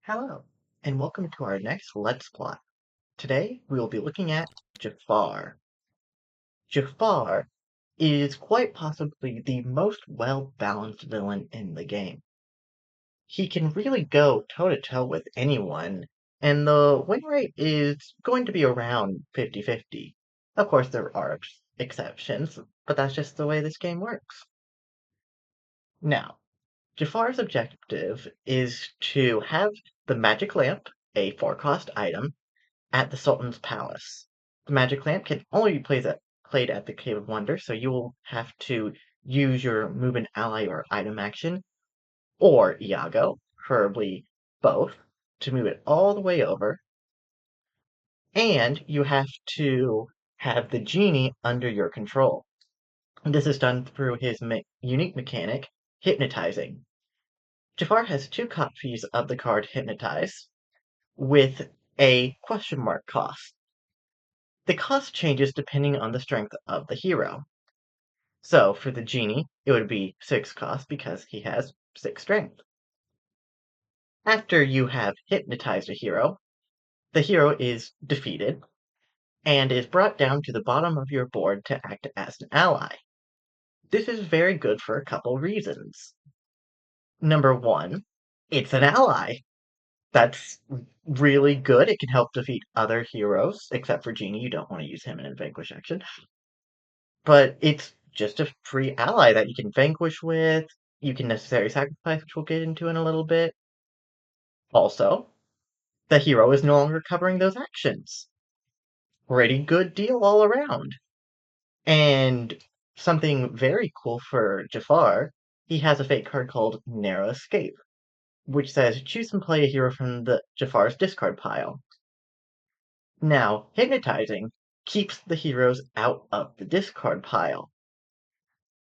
Hello, and welcome to our next Let's Plot. Today, we will be looking at Jafar. Jafar is quite possibly the most well-balanced villain in the game. He can really go toe-to-toe with anyone, and the win rate is going to be around 50-50. Of course, there are exceptions, but that's just the way this game works. Now, Jafar's objective is to have the magic lamp, a 4-cost item, at the Sultan's palace. The magic lamp can only be played at the Cave of Wonder, so you will have to use your move an ally or item action, or Iago, preferably both, to move it all the way over. And you have to have the genie under your control. This is done through his unique mechanic, hypnotizing. Jafar has 2 copies of the card Hypnotize, with a question mark cost. The cost changes depending on the strength of the hero. So for the genie, it would be 6 cost because he has 6 strength. After you have hypnotized a hero, the hero is defeated and is brought down to the bottom of your board to act as an ally. This is very good for a couple reasons. Number one, it's an ally. That's really good. It can help defeat other heroes, except for Genie. You don't want to use him in a vanquish action. But it's just a free ally that you can vanquish with. You can necessary sacrifice, which we'll get into in a little bit. Also, the hero is no longer covering those actions. Pretty good deal all around. And something very cool for Jafar, he has a fake card called Narrow Escape, which says choose and play a hero from the Jafar's discard pile. Now, hypnotizing keeps the heroes out of the discard pile.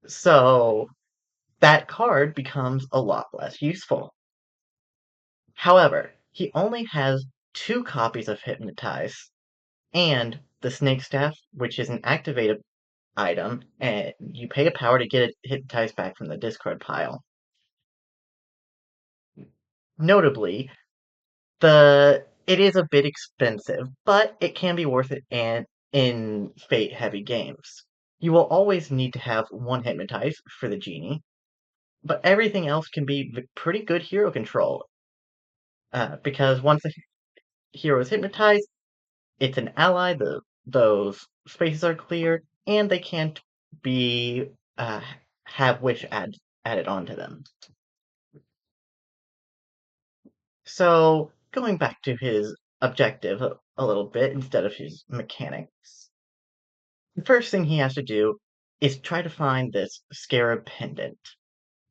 So that card becomes a lot less useful. However, he only has 2 copies of Hypnotize and the Snake Staff, which is an activated item, and you pay a power to get it hypnotized back from the discard pile. Notably, it is a bit expensive, but it can be worth it in Fate heavy games. You will always need to have 1 Hypnotize for the genie, but everything else can be pretty good hero control. Because once the hero is hypnotized, it's an ally, those spaces are clear, and they can't be have added onto them. So going back to his objective a little bit instead of his mechanics, the first thing he has to do is try to find this Scarab Pendant,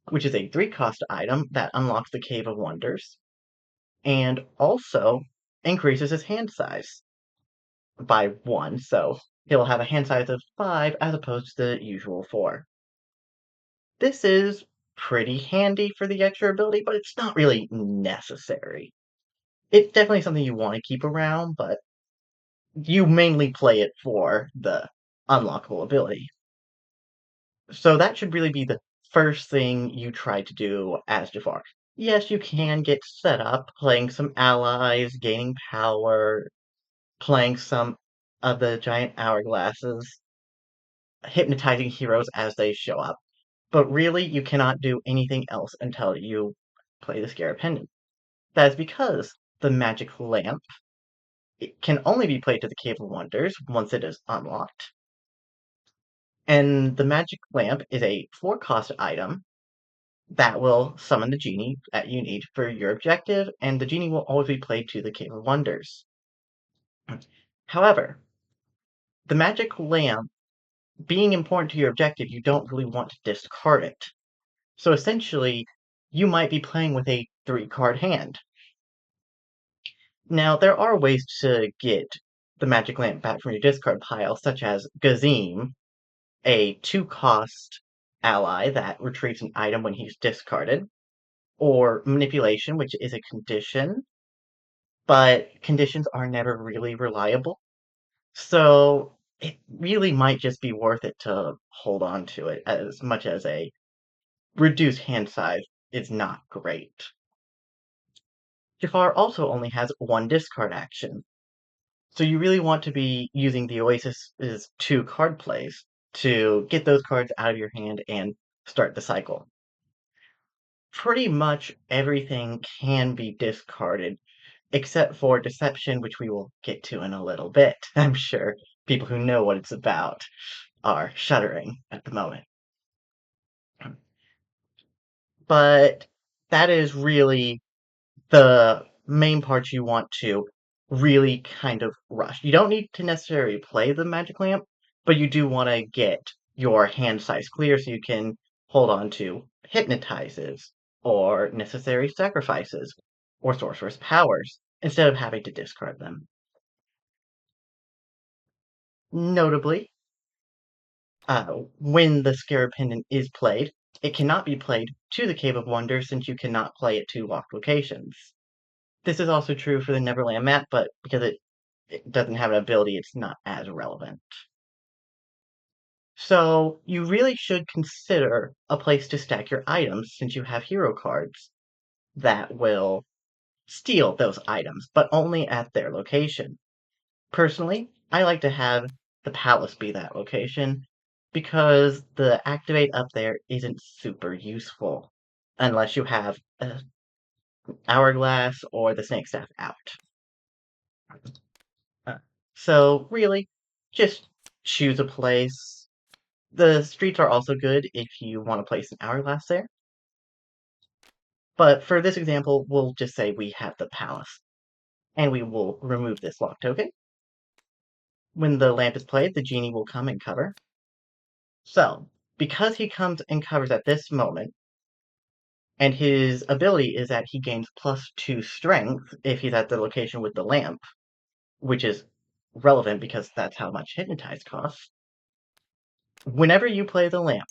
which is a 3-cost item that unlocks the Cave of Wonders, and also increases his hand size by 1, so he'll have a hand size of 5 as opposed to the usual 4. This is pretty handy for the extra ability, but it's not really necessary. It's definitely something you want to keep around, but you mainly play it for the unlockable ability. So that should really be the first thing you try to do as Jafar. Yes, you can get set up playing some allies, gaining power, playing some of the giant hourglasses, hypnotizing heroes as they show up. But really, you cannot do anything else until you play the Scarab Pendant. That is because the Magic Lamp it can only be played to the Cave of Wonders once it is unlocked. And the Magic Lamp is a 4-cost item that will summon the genie that you need for your objective, and the genie will always be played to the Cave of Wonders. However, the Magic Lamp being important to your objective, you don't really want to discard it. So essentially, you might be playing with a 3-card hand. Now, there are ways to get the Magic Lamp back from your discard pile, such as Gazim, a 2-cost ally that retrieves an item when he's discarded, or Manipulation, which is a condition, but conditions are never really reliable. So it really might just be worth it to hold on to it as much as a reduced hand size is not great. Jafar also only has one discard action, so you really want to be using the Oasis's two card plays to get those cards out of your hand and start the cycle. Pretty much everything can be discarded, except for Deception, which we will get to in a little bit. I'm sure people who know what it's about are shuddering at the moment. But that is really the main part you want to really kind of rush. You don't need to necessarily play the Magic Lamp, but you do want to get your hand size clear so you can hold on to Hypnotizes, or Necessary Sacrifices, or Sorcerous Powers, instead of having to discard them. Notably, when the Scarab Pendant is played, it cannot be played to the Cave of Wonders since you cannot play it to locked locations. This is also true for the Neverland map, but because it doesn't have an ability, it's not as relevant. So you really should consider a place to stack your items since you have hero cards that will steal those items, but only at their location. Personally, I like to have the palace be that location because the activate up there isn't super useful unless you have an hourglass or the snake staff out. Uh, So really, just choose a place. The streets are also good if you want to place an hourglass there. But for this example, we'll just say we have the palace. And we will remove this lock token. When the lamp is played, the genie will come and cover. So, because he comes and covers at this moment, and his ability is that he gains +2 strength if he's at the location with the lamp, which is relevant because that's how much Hypnotize costs. Whenever you play the lamp,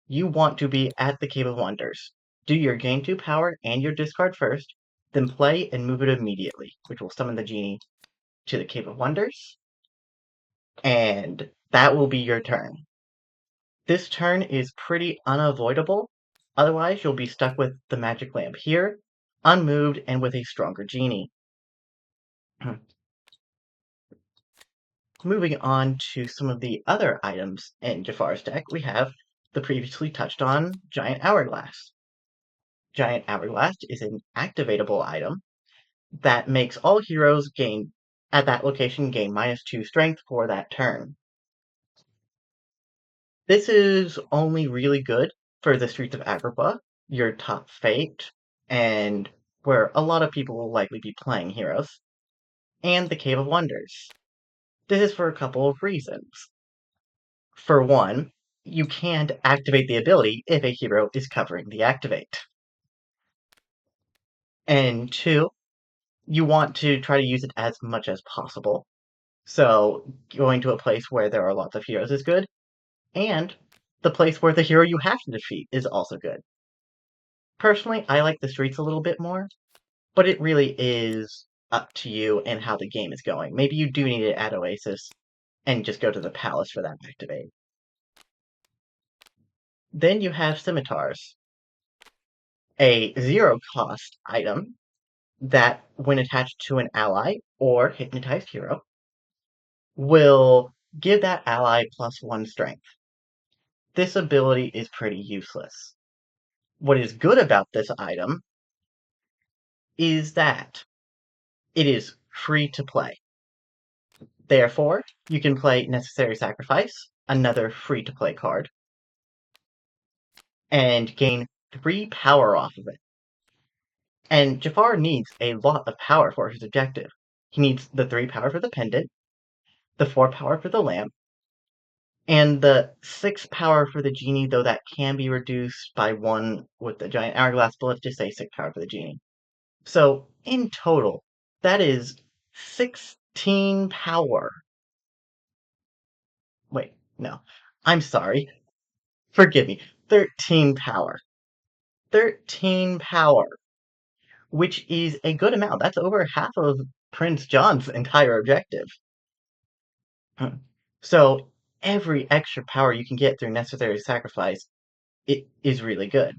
you want to be at the Cave of Wonders. Do your gain 2 power and your discard first, then play and move it immediately, which will summon the genie to the Cave of Wonders, and that will be your turn. This turn is pretty unavoidable, otherwise you'll be stuck with the magic lamp here, unmoved and with a stronger genie. Moving on to some of the other items in Jafar's deck, we have the previously touched on Giant Hourglass. Giant Hourglass is an activatable item that makes all heroes gain at that location gain -2 strength for that turn. This is only really good for the Streets of Agrabah, your top fate, and where a lot of people will likely be playing heroes, and the Cave of Wonders. This is for a couple of reasons. For one, you can't activate the ability if a hero is covering the activate. And two, you want to try to use it as much as possible. So going to a place where there are lots of heroes is good, and the place where the hero you have to defeat is also good. Personally, I like the streets a little bit more, but it really is up to you and how the game is going. Maybe you do need it at Oasis and just go to the palace for that activate. Then you have scimitars, a zero cost item that, when attached to an ally or hypnotized hero, will give that ally +1 strength. This ability is pretty useless. What is good about this item is that it is free to play. Therefore, you can play Necessary Sacrifice, another free to play card, and gain 3 power off of it. And Jafar needs a lot of power for his objective. He needs the 3 power for the pendant, the 4 power for the lamp, and the 6 power for the genie, though that can be reduced by 1 with the giant hourglass, but let's just say 6 power for the genie. So, in total, that is 16 power. Wait, no. I'm sorry. Forgive me. 13 power. 13 power, which is a good amount. That's over half of Prince John's entire objective. So every extra power you can get through necessary sacrifice, it is really good.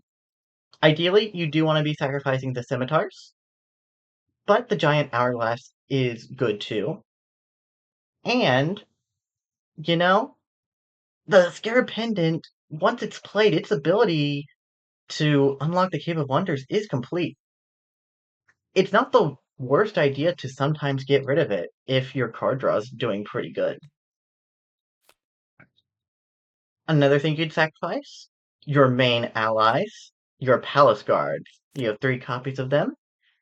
Ideally, you do want to be sacrificing the scimitars, but the giant hourglass is good too. And, you know, the Scarab Pendant, once it's played, its ability to unlock the Cave of Wonders is complete. It's not the worst idea to sometimes get rid of it if your card draw is doing pretty good. Another thing you'd sacrifice? Your main allies, your Palace Guards. You have 3 copies of them.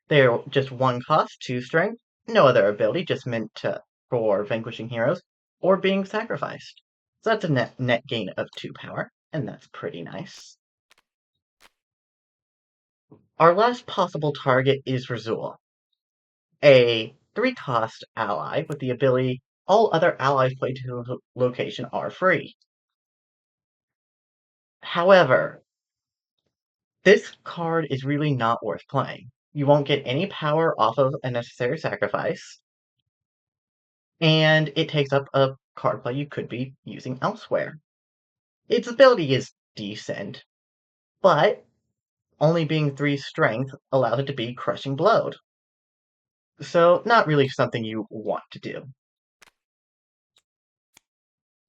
They're just 1 cost, 2 strength, no other ability, just meant for vanquishing heroes, or being sacrificed. So that's a net gain of 2 power, and that's pretty nice. Our last possible target is Razul, a 3-cost ally with the ability all other allies played to the location are free. However, this card is really not worth playing. You won't get any power off of a necessary sacrifice, and it takes up a card play you could be using elsewhere. Its ability is decent, but only being 3 strength allows it to be crushing blowed. So, not really something you want to do.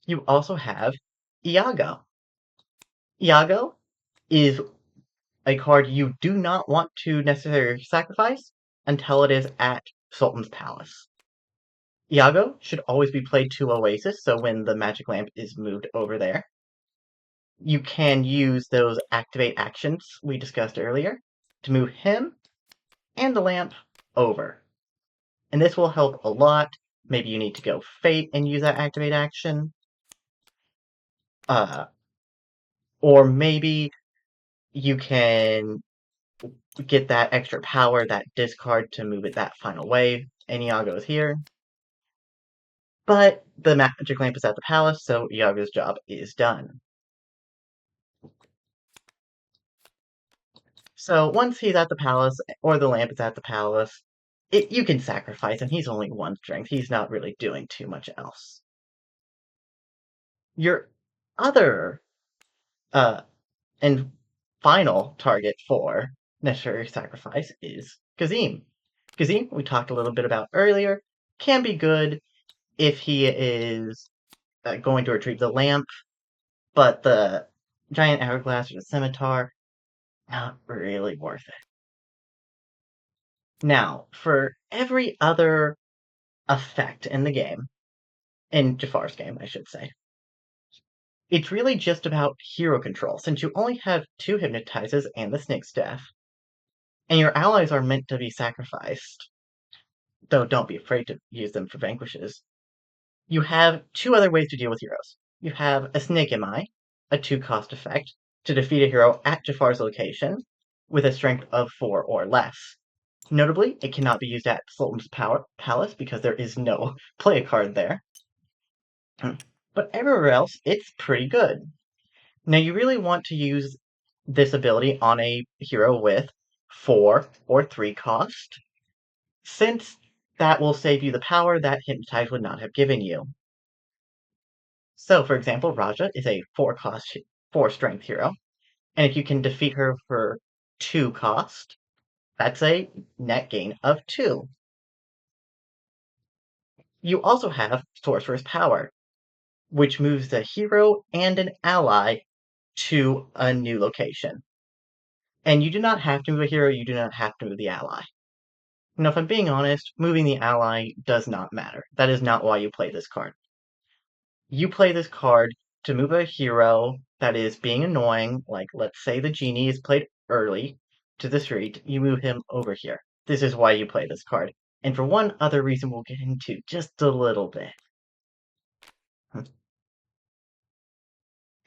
You also have Iago. Iago is a card you do not want to necessarily sacrifice until it is at Sultan's Palace. Iago should always be played to Oasis, so when the magic lamp is moved over there, you can use those activate actions we discussed earlier to move him and the lamp over. And this will help a lot. Maybe you need to go Fate and use that activate action. Or maybe you can get that extra power, that discard to move it that final way. And Iago's here. But the magic lamp is at the palace, so Iago's job is done. So once he's at the palace, or the lamp is at the palace, you can sacrifice him. He's only 1 strength. He's not really doing too much else. Your other uh, and final target for necessary sacrifice is Kazim. Kazim, we talked a little bit about earlier, can be good if he is going to retrieve the lamp, but the giant hourglass or the scimitar, not really worth it. Now, for every other effect in the game, in Jafar's game, I should say, it's really just about hero control, since you only have 2 hypnotizes and the snake staff, and your allies are meant to be sacrificed, though don't be afraid to use them for vanquishes. You have 2 other ways to deal with heroes. You have a Snake Eye, a 2-cost effect, to defeat a hero at Jafar's location, with a strength of 4 or less. Notably, it cannot be used at Sultan's Palace because there is no play card there. But everywhere else, it's pretty good. Now, you really want to use this ability on a hero with 4 or 3 cost, since that will save you the power that Hypnotize would not have given you. So, for example, Raja is a 4-cost, 4-strength hero, and if you can defeat her for 2 cost, that's a net gain of 2. You also have Sorcerer's Power, which moves the hero and an ally to a new location. And you do not have to move a hero, you do not have to move the ally. Now, if I'm being honest, moving the ally does not matter. That is not why you play this card. You play this card to move a hero that is being annoying, like let's say the genie is played early to the street, you move him over here. This is why you play this card. And for one other reason we'll get into just a little bit.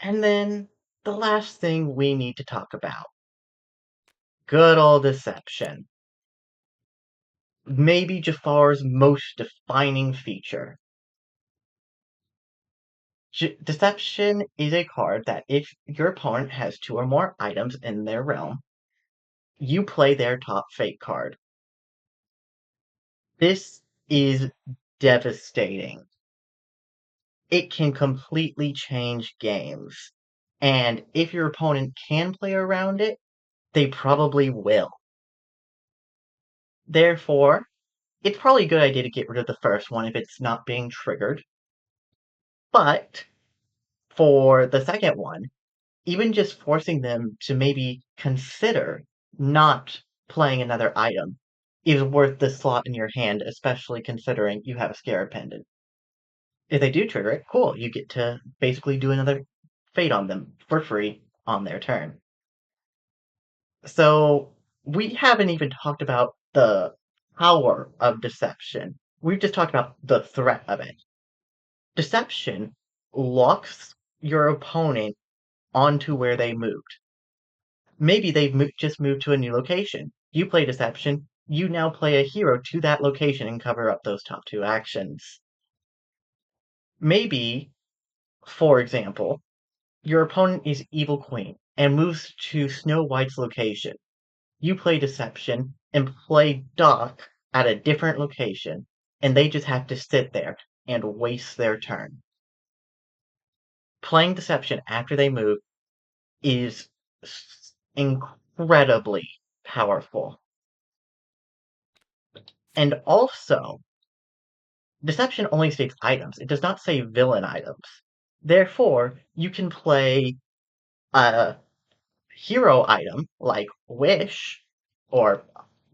And then the last thing we need to talk about. Good old deception. Maybe Jafar's most defining feature. Deception is a card that if your opponent has 2 or more items in their realm, you play their top fate card. This is devastating. It can completely change games. And if your opponent can play around it, they probably will. Therefore, it's probably a good idea to get rid of the first one if it's not being triggered. But for the second one, even just forcing them to maybe consider not playing another item is worth the slot in your hand, especially considering you have a Scarab Pendant. If they do trigger it, cool, you get to basically do another fate on them for free on their turn. So we haven't even talked about the power of deception. We've just talked about the threat of it. Deception locks your opponent onto where they moved. Maybe they've just moved to a new location. You play Deception, you now play a hero to that location and cover up those top two actions. Maybe, for example, your opponent is Evil Queen and moves to Snow White's location. You play Deception and play Doc at a different location, and they just have to sit there and waste their turn. Playing Deception after they move is incredibly powerful. And also, Deception only states items. It does not say villain items. Therefore, you can play a hero item like Wish, or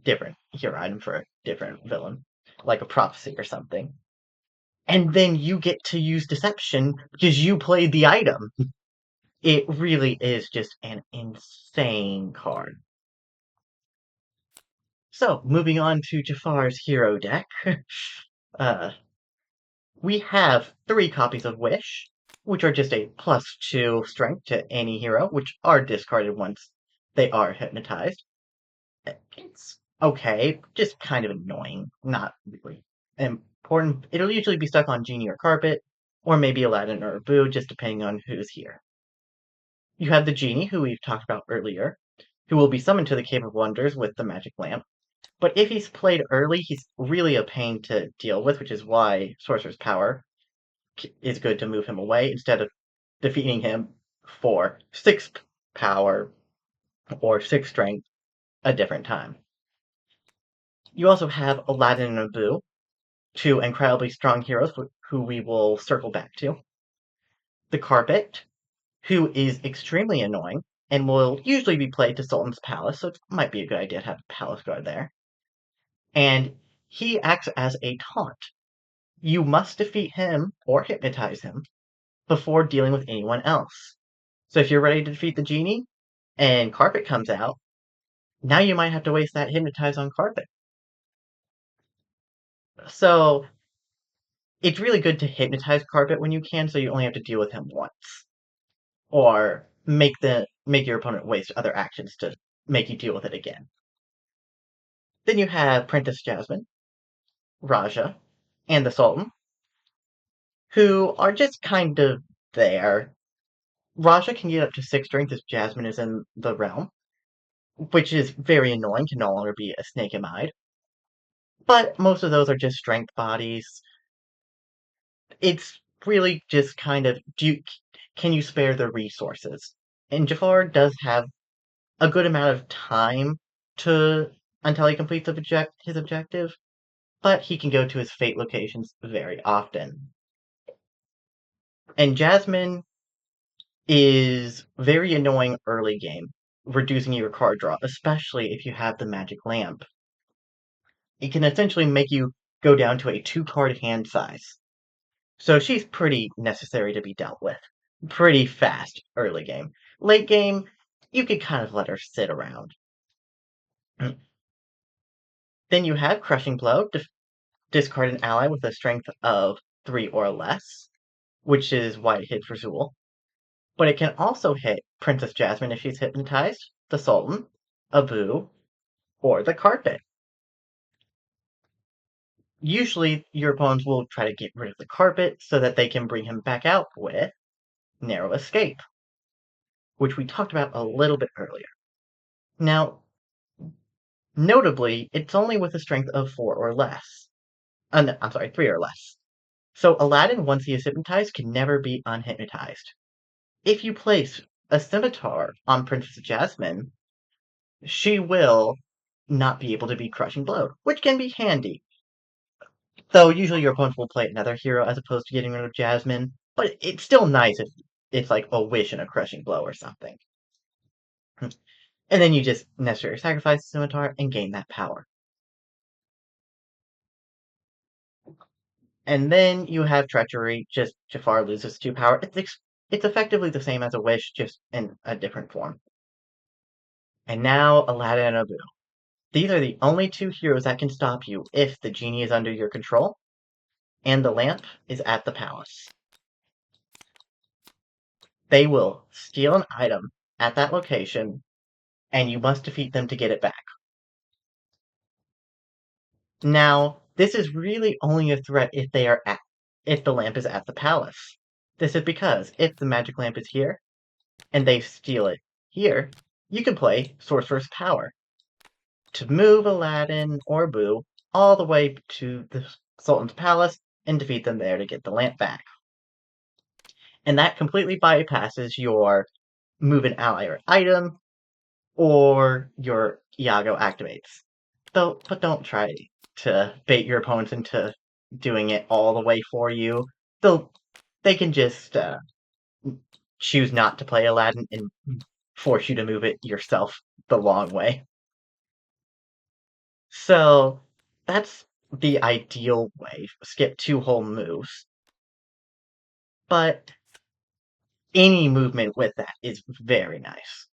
different hero item for a different villain, like a prophecy or something. And then you get to use Deception because you played the item. It really is just an insane card. So, moving on to Jafar's hero deck. uh, we have 3 copies of Wish, which are just a +2 strength to any hero, which are discarded once they are hypnotized. It's okay, just kind of annoying, not really important. It'll usually be stuck on Genie or Carpet, or maybe Aladdin or Abu, just depending on who's here. You have the Genie, who we've talked about earlier, who will be summoned to the Cave of Wonders with the Magic Lamp. But if he's played early, he's really a pain to deal with, which is why Sorcerer's Power is good to move him away instead of defeating him for 6 power or 6 strength a different time. You also have Aladdin and Abu, 2 incredibly strong heroes who we will circle back to. The Carpet, who is extremely annoying and will usually be played to Sultan's Palace, so it might be a good idea to have a Palace Guard there. And he acts as a taunt. You must defeat him or hypnotize him before dealing with anyone else. So if you're ready to defeat the Genie and Carpet comes out, now you might have to waste that hypnotize on Carpet. So it's really good to hypnotize Carpet when you can, so you only have to deal with him once. Or make your opponent waste other actions to make you deal with it again. Then you have Princess Jasmine, Raja, and the Sultan, who are just kind of there. Raja can get up to 6 strength if Jasmine is in the realm, which is very annoying, can no longer be a snake eyed. But most of those are just strength bodies. It's really just kind of can you spare the resources? And Jafar does have a good amount of time to until he completes his objective, but he can go to his fate locations very often. And Jasmine is very annoying early game, reducing your card draw, especially if you have the magic lamp. It can essentially make you go down to a 2-card hand size. So she's pretty necessary to be dealt with. Pretty fast early game. Late game, you could kind of let her sit around. Then you have Crushing Blow, discard an ally with a strength of 3 or less, which is why it hit for Zool. But it can also hit Princess Jasmine if she's hypnotized, the Sultan, Abu, or the Carpet. Usually, your opponents will try to get rid of the Carpet so that they can bring him back out with Narrow Escape, which we talked about a little bit earlier. Now, notably, it's only with a strength of 4 or less. No, I'm sorry, 3 or less. So Aladdin, once he is hypnotized, can never be unhypnotized. If you place a scimitar on Princess Jasmine, she will not be able to be crushing blow, which can be handy. Though usually your opponent will play another hero as opposed to getting rid of Jasmine, but it's still nice if it's like a wish and a crushing blow or something. And then you just necessarily sacrifice the scimitar and gain that power. And then you have treachery, just Jafar loses 2 power. It's effectively the same as a wish, just in a different form. And now Aladdin and Abu. These are the only 2 heroes that can stop you if the genie is under your control and the lamp is at the palace. They will steal an item at that location, and you must defeat them to get it back. Now, this is really only a threat if the lamp is at the palace. This is because if the magic lamp is here and they steal it here, you can play Sorcerer's Power to move Aladdin or Boo all the way to the Sultan's palace and defeat them there to get the lamp back. And that completely bypasses your move an ally or item or your Iago activates. But don't try to bait your opponents into doing it all the way for you. They can just choose not to play Aladdin and force you to move it yourself the long way. So that's the ideal way. Skip 2 whole moves. But any movement with that is very nice.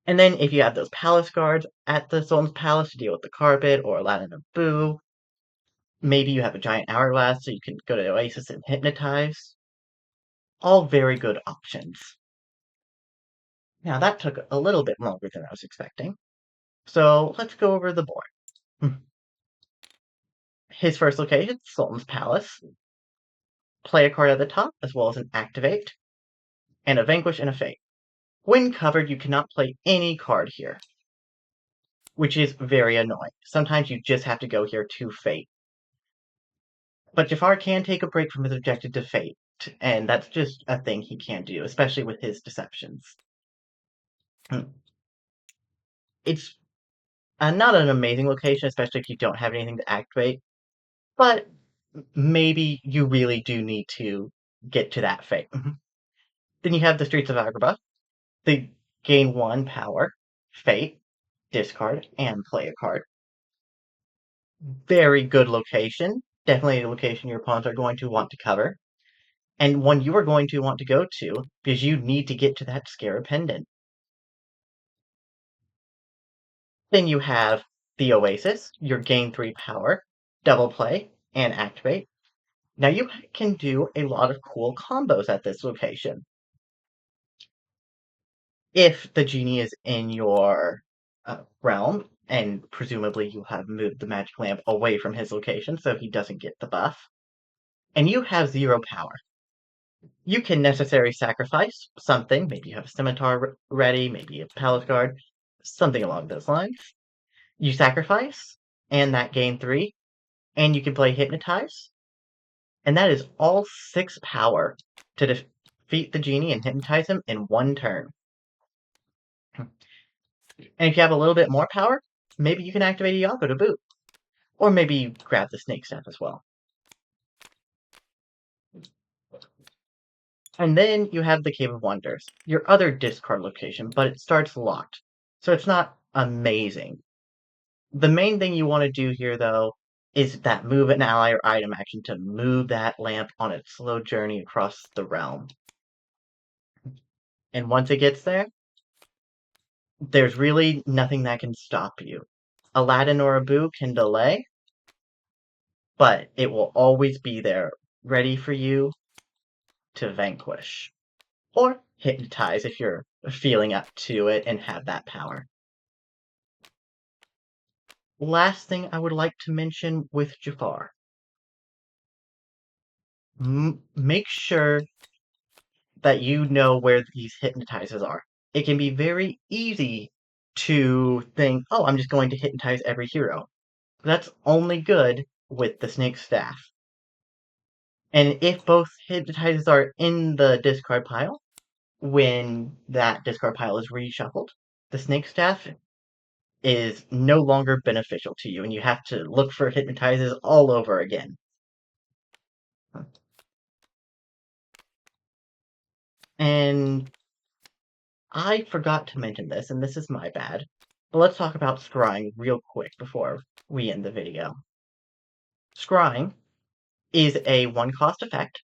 And then if you have those palace guards at the Sultan's palace to deal with the carpet or Aladdin and Boo, maybe you have a giant hourglass so you can go to Oasis and hypnotize. All very good options. Now that took a little bit longer than I was expecting. So let's go over the board. His first location, Sultan's Palace. Play a card at the top, as well as an activate, and a vanquish and a fate. When covered, you cannot play any card here, which is very annoying. Sometimes you just have to go here to fate. But Jafar can take a break from his objective to fate, and that's just a thing he can do, especially with his deceptions. It's not an amazing location, especially if you don't have anything to activate, but maybe you really do need to get to that fate. Then you have the Streets of Agrabah. They gain 1 power, fate, discard, and play a card. Very good location. Definitely a location your opponents are going to want to cover. And one you are going to want to go to because you need to get to that Scarab Pendant. Then you have the Oasis, your gain 3 power, double play, and activate. Now you can do a lot of cool combos at this location. If the genie is in your realm, and presumably you have moved the magic lamp away from his location so he doesn't get the buff, and you have 0 power, you can necessarily sacrifice something. Maybe you have a scimitar ready, maybe a palace guard, something along those lines. You sacrifice, and that gain 3, and you can play Hypnotize, and that is all 6 power to defeat the genie and hypnotize him in 1 turn. And if you have a little bit more power, maybe you can activate Iago to boot. Or maybe you grab the snake staff as well. And then you have the Cave of Wonders, your other discard location, but it starts locked. So it's not amazing. The main thing you want to do here, though, is that move an ally or item action to move that lamp on its slow journey across the realm. And once it gets there, there's really nothing that can stop you. Aladdin or Abu can delay, but it will always be there, ready for you to vanquish. Or hypnotize if you're feeling up to it and have that power. Last thing I would like to mention with Jafar. Make sure that you know where these hypnotizers are. It can be very easy to think, oh, I'm just going to hypnotize every hero. That's only good with the snake staff. And if both hypnotizers are in the discard pile, when that discard pile is reshuffled, the snake staff is no longer beneficial to you, and you have to look for hypnotizers all over again. And I forgot to mention this, and this is my bad, but let's talk about scrying real quick before we end the video. Scrying is a one-cost effect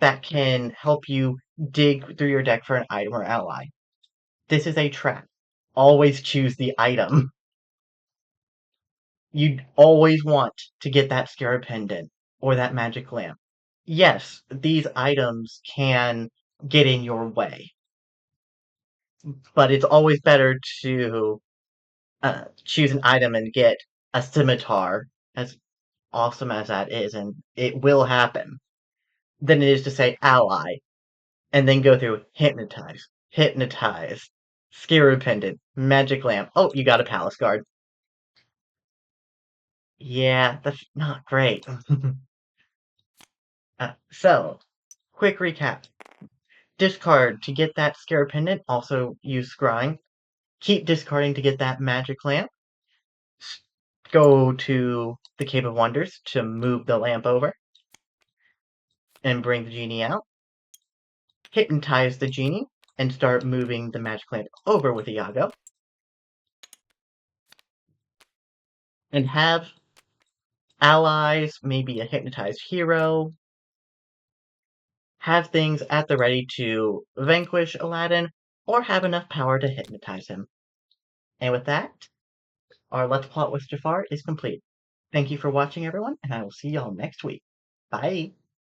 that can help you dig through your deck for an item or ally. This is a trap. Always choose the item. You always want to get that scarab pendant or that magic lamp. Yes, these items can get in your way, but it's always better to choose an item and get a scimitar, as awesome as that is, and it will happen, than it is to say ally and then go through hypnotize, hypnotize, scarab pendant, magic lamp. Oh, you got a palace guard. Yeah, that's not great. So, quick recap. Discard to get that scarab pendant, also use scrying. Keep discarding to get that magic lamp. Go to the Cave of Wonders to move the lamp over and bring the genie out. Hypnotize the genie and start moving the magic lamp over with Iago. And have allies, maybe a hypnotized hero, have things at the ready to vanquish Aladdin or have enough power to hypnotize him. And with that, our Let's Plot with Jafar is complete. Thank you for watching, everyone, and I will see y'all next week. Bye!